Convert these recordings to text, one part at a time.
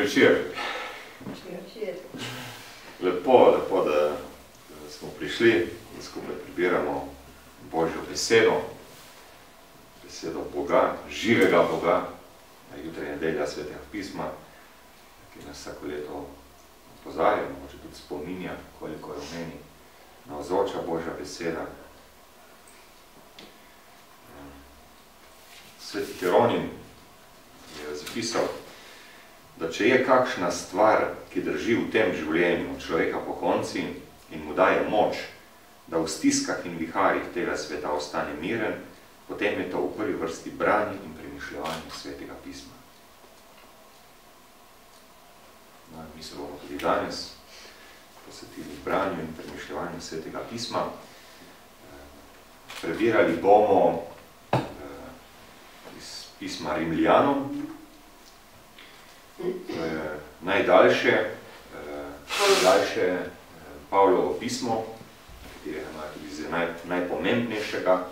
večer. Lepo, da smo prišli, da skupaj prebiramo Božjo besedo, besedo Boga, živega Boga, jutri je nedelja Svetega pisma, ki nas vsako leto opozarja, mogoče tudi spominja, koliko je v meni navzoča Božja beseda. Sveti Hieronim je zapisal, da če je kakšna stvar, ki drži v tem življenju človeka po konci in mu daje moč, da v stiskah in viharjih tega sveta ostane miren, potem je to v prvi vrsti branje in premišljevanje Svetega pisma. Mi se bomo tudi danes posvetili branju in premišljevanju Svetega pisma. Prebirali bomo iz pisma Rimljanom, najdaljše Pavlovo pismo, katerega tudi najpomembnejšega.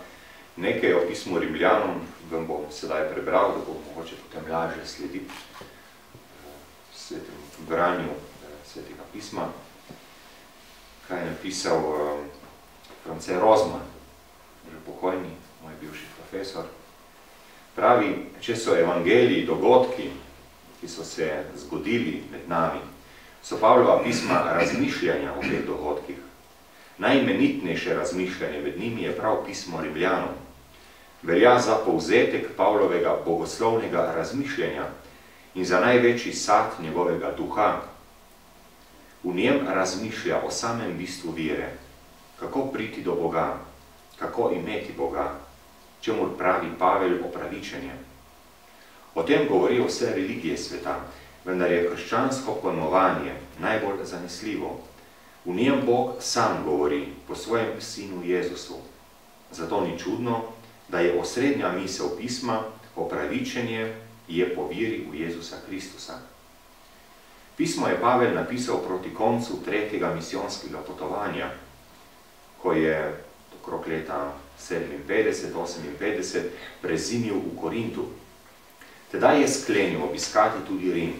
Nekaj o pismu Rimljanom vam bom sedaj prebral, da bom mogoče potem lažje slediti svetem branju Svetega pisma. Kaj je napisal France Rozman, že pokojni, moj bivši profesor. Pravi, če so evangeliji dogodki, ki so se zgodili med nami, so Pavlova pisma razmišljanja o teh dogodkih. Najimenitnejše razmišljanje med njimi je prav pismo Rimljanom. Velja za povzetek Pavlovega bogoslovnega razmišljanja in za največji sad njegovega duha. V njem razmišlja o samem bistvu vere, kako priti do Boga, kako imeti Boga, čemur pravi Pavel opravičenje. O tem govorijo vse religije sveta, vendar je krščansko pojmovanje najbolj zanesljivo. V njem Bog sam govori po svojem sinu Jezusu. Zato ni čudno, da je osrednja misel pisma opravičenje je po veri v Jezusa Kristusa. Pismo je Pavel napisal proti koncu 3. misijonskega potovanja, ko je okrog leta 57-58 prezimil v Korintu. Tedaj je sklenil obiskati tudi Rim.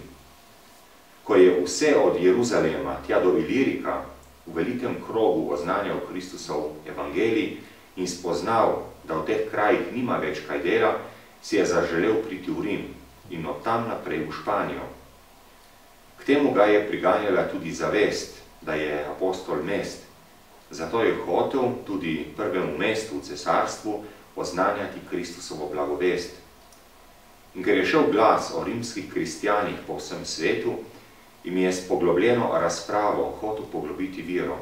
Ko je vse od Jeruzalema tja do Ilirika v velikem krogu oznanjal Kristusov evangelij in spoznal, da v teh krajih nima več kaj dela, si je zaželel priti v Rim in od tam naprej v Španijo. K temu ga je priganjala tudi zavest, da je apostol mest. Zato je hotel tudi prvemu mestu v cesarstvu oznanjati Kristusovo blagovest. In ker je šel glas o rimskih kristijanih po vsem svetu, jim je s poglobljeno razpravo hotel poglobiti vero.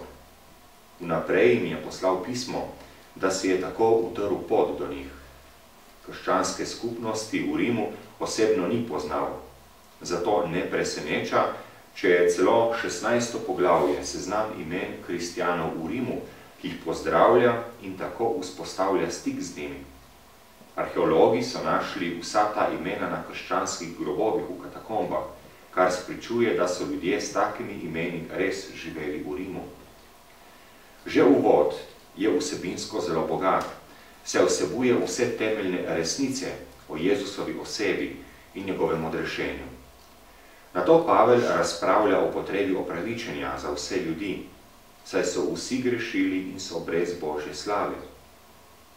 Vnaprej jim je poslal pismo, da si je tako utrl pot do njih. Krščanske skupnosti v Rimu osebno ni poznal. Zato ne preseneča, če je celo 16. poglavje seznam imen kristijanov v Rimu, ki jih pozdravlja in tako vzpostavlja stik z njimi. Arheologi so našli vsa ta imena na krščanskih grobovih v katakombah, kar spričuje, da so ljudje s takimi imeni res živeli v Rimu. Že uvod je vsebinsko zelo bogat, se vsebuje vse temeljne resnice o Jezusovi osebi in njegovem odrešenju. Nato Pavel razpravlja o potrebi opravičenja za vse ljudi, saj so vsi grešili in so brez Božje slave.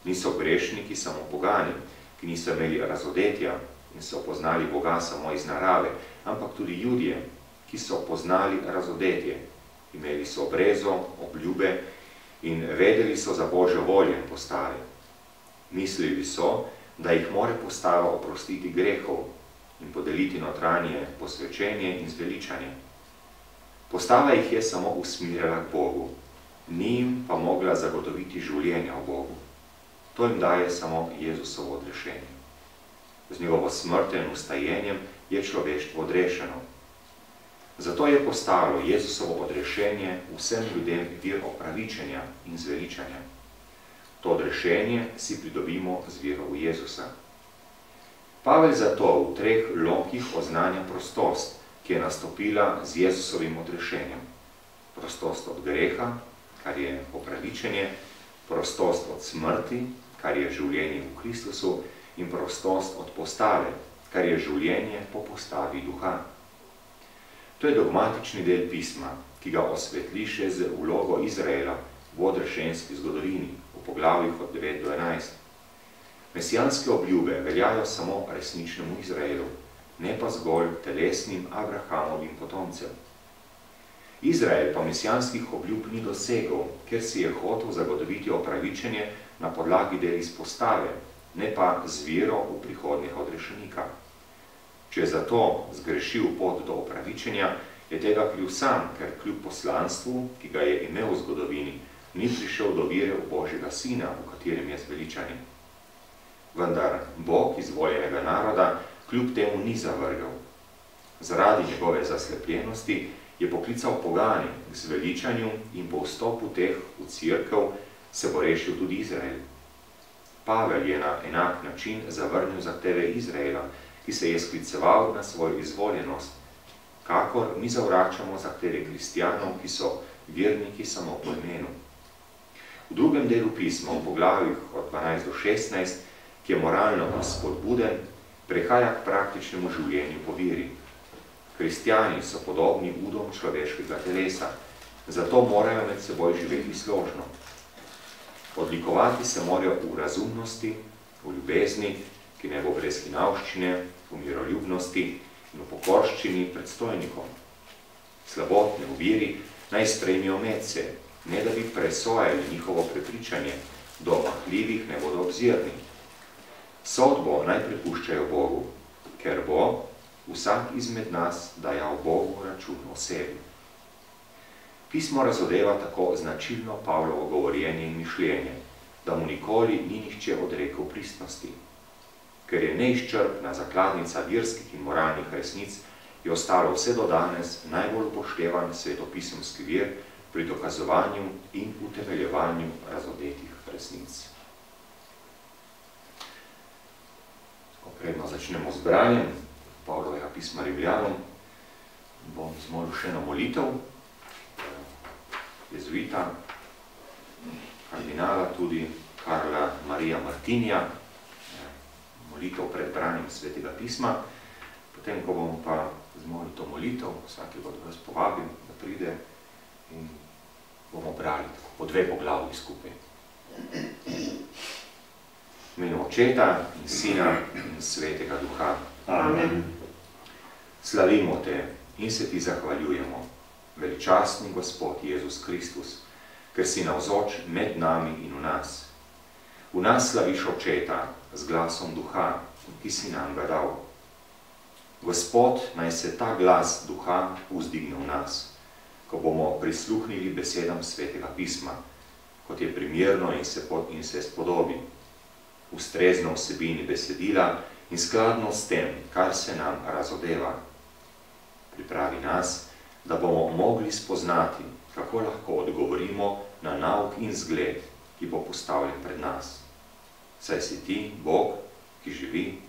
Niso grešniki samo pogani, ki niso imeli razodetja in so poznali Boga samo iz narave, ampak tudi Judje, ki so poznali razodetje, imeli so obrezo, obljube in vedeli so za Božjo voljo in postave. Mislili so, da jih more postava oprostiti grehov in podeliti notranje posvečenje in zveličanje. Postava jih je samo usmirjala k Bogu, ni jim pa mogla zagotoviti življenja v Bogu. To jim daje samo Jezusovo odrešenje. Z njegovo smrtjo in vstajenjem je človeštvo odrešeno. Zato je postalo Jezusovo odrešenje vsem ljudem vir opravičenja in zveličanja. To odrešenje si pridobimo z vero v Jezusa. Pavel zato v 3 lokih oznanja prostost, ki je nastopila z Jezusovim odrešenjem. Prostost od greha, kar je opravičenje, prostost od smrti, kar je življenje v Kristusu, in prostost od postave, kar je življenje po postavi duha. To je dogmatični del pisma, ki ga osvetli še z vlogo Izraela v odrešenski zgodovini, v poglavjih od 9 do 11. Mesijanske obljube veljajo samo resničnemu Izraelu, ne pa zgolj telesnim Abrahamovim potomcem. Izrael pa mesijanskih obljub ni dosegel, ker si je hotel zagotoviti opravičenje na podlagi del izpostave, ne pa z vero v prihodnjega odrešenika. Če je zato zgrešil pot do opravičenja, je tega kriv sam, ker kljub poslanstvu, ki ga je imel v zgodovini, ni prišel do vere v Božjega sina, v katerem je zveličani. Vendar Bog izvoljenega naroda kljub temu ni zavrgel. Zaradi njegove zaslepljenosti je poklical pogane k zveličanju in po vstopu teh v cerkev se bo rešil tudi Izrael. Pavel je na enak način zavrnil zahteve Izraela, ki se je skliceval na svojo izvoljenost, kakor mi zavračamo zahteve kristjanov, ki so verniki samo po imenu. V drugem delu pisma, v poglavjih od 12 do 16, ki je moralno spodbuden, prehaja k praktičnemu življenju po veri. Kristjani so podobni udom človeškega telesa, zato morajo med seboj živeti složno. Odlikovati se morajo v razumnosti, v ljubezni, ki ne bo brez hinavščine, v miroljubnosti in v pokorščini predstojnikom. Slabotne v veri naj sprejmijo medse, ne da bi presojali njihovo prepričanje, do mahljivih ne bodo obzirni. Sodbo naj prepuščajo Bogu, ker bo vsak izmed nas dajal Bogu račun o sebi. Pismo razodeva tako značilno Pavlovo govorjenje in mišljenje, da mu nikoli ni nihče odrekel pristnosti. Ker je neizčrpna zakladnica verskih in moralnih resnic, je ostalo vse do danes najbolj upoštevan svetopisemski vir pri dokazovanju in utemeljevanju razodetih resnic. Predno začnemo z branjem Pavlovega pisma Rimljanom, bom zmolil še na molitev jezuita, kardinala tudi Karla Marija Martinja, molitev pred branjem Svetega pisma. Potem, ko bom pa zmolil to molitev, vsakega od vas povabim, da pride in bomo brali po 2 poglavji skupaj. V imenu Očeta in Sina in Svetega Duha. Amen. Slavimo te in se ti zahvaljujemo, veličastni Gospod Jezus Kristus, ker si navzoč med nami in v nas. V nas slaviš Očeta z glasom Duha, ki si nam ga dal. Gospod, naj se ta glas Duha vzdigne v nas, ko bomo prisluhnili besedam Svetega pisma, kot je primerno in se spodobi, ustrezno vsebini besedila in skladno s tem, kar se nam razodeva. Pripravi nas, da bomo mogli spoznati, kako lahko odgovorimo na nauk in zgled, ki bo postavljen pred nas. Saj si ti, Bog, ki živi